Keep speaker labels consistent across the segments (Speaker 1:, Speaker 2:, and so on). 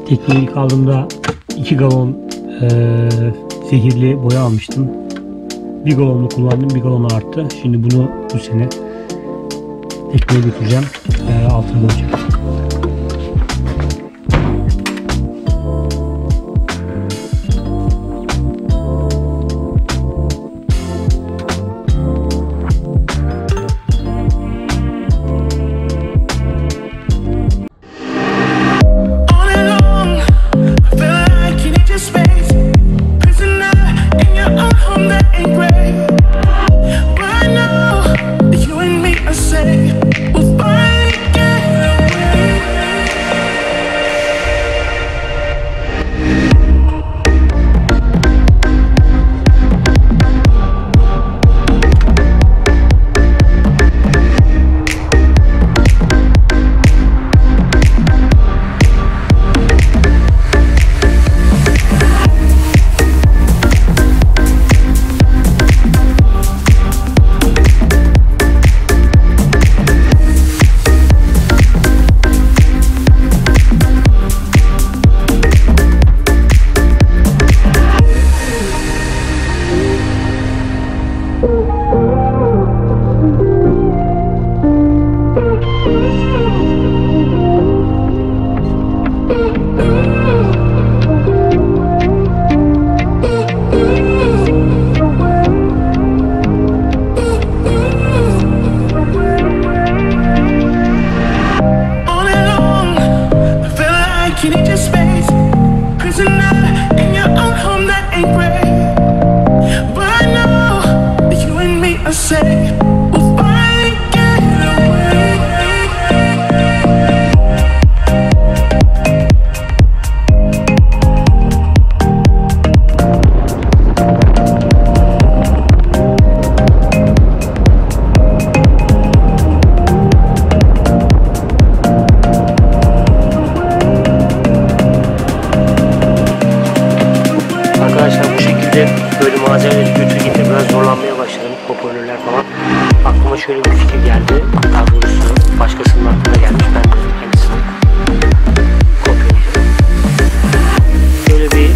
Speaker 1: Tekneyi ilk aldığımda 2 galon zehirli boya almıştım. 1 galonlu kullandım, 1 galon arttı. Şimdi bunu bu sene tekneye götüreceğim. Altını boyayacağım. Arkadaşlar bu şekilde böyle malzemeleri götür getir biraz zorlanmaya başladım. Hoparlörler falan. Aklıma şöyle bir fikir geldi. Daha doğrusu başkasının aklına gelmiş. Ben de kendisini kopyalayacağım. Böyle bir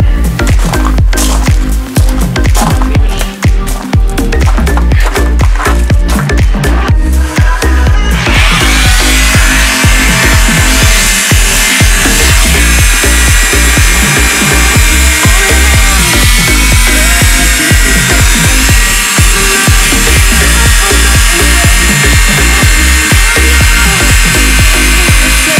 Speaker 2: say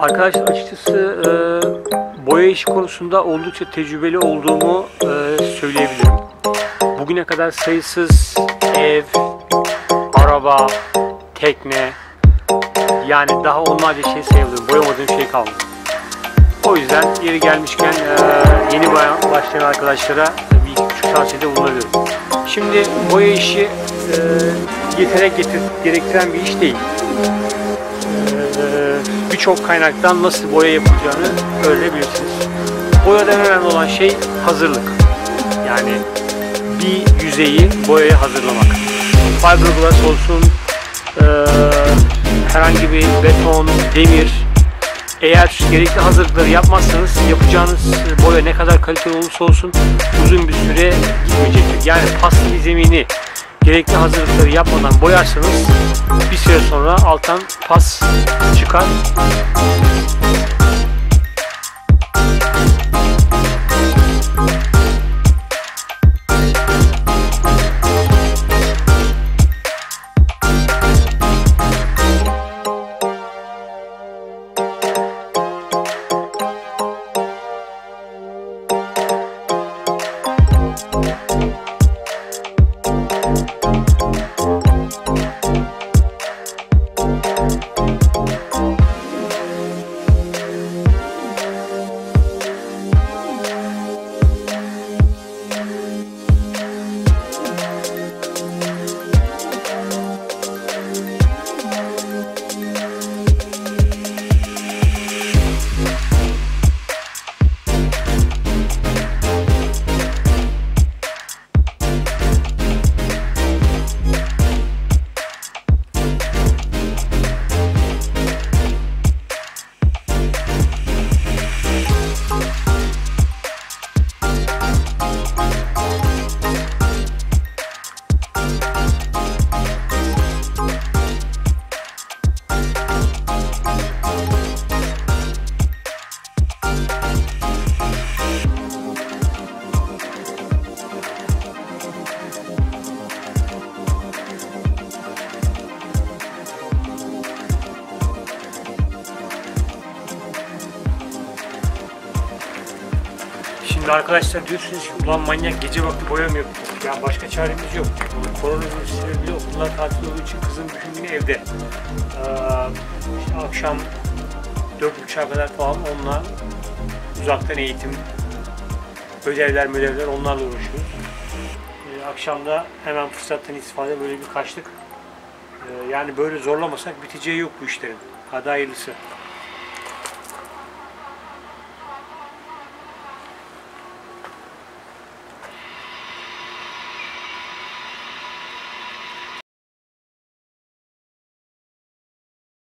Speaker 1: Arkadaşlar açıkçası boya işi konusunda oldukça tecrübeli olduğumu söyleyebilirim. Bugüne kadar sayısız ev, araba, tekne, yani daha onlarca şey sayabilirim. Boyamadığım şey kalmadı. O yüzden yeri gelmişken yeni başlayan arkadaşlara bir küçük tavsiyede bulunabilirim. Şimdi boya işi yetenek gerektiren bir iş değil. Birçok kaynaktan nasıl boya yapılacağını öğrenebilirsiniz. Boyada önemli olan şey hazırlık. Yani bir yüzeyi boyaya hazırlamak. Fiberglass olsun, herhangi bir beton, demir. Eğer gerekli hazırlıkları yapmazsanız yapacağınız boya ne kadar kaliteli olursa olsun uzun bir süre gitmeyecektir. Yani paslı bir zemini gerekli hazırlıkları yapmadan boyarsanız bir süre sonra alttan pas çıkar. Şimdi arkadaşlar diyorsunuz ki ulan manyak gece vakti boya mı yapıyor? Ya başka çaremiz yok. Koronavirüs sebebiyle okullar tatil olduğu için kızım bütün gün evde. İşte akşam 4.30'a kadar falan onunla uzaktan eğitim, ödevler onlarla uğraşıyoruz. Akşamda hemen fırsattan istifade böyle bir kaçtık. Yani böyle zorlamasak biteceği yok bu işlerin. Hadi hayırlısı.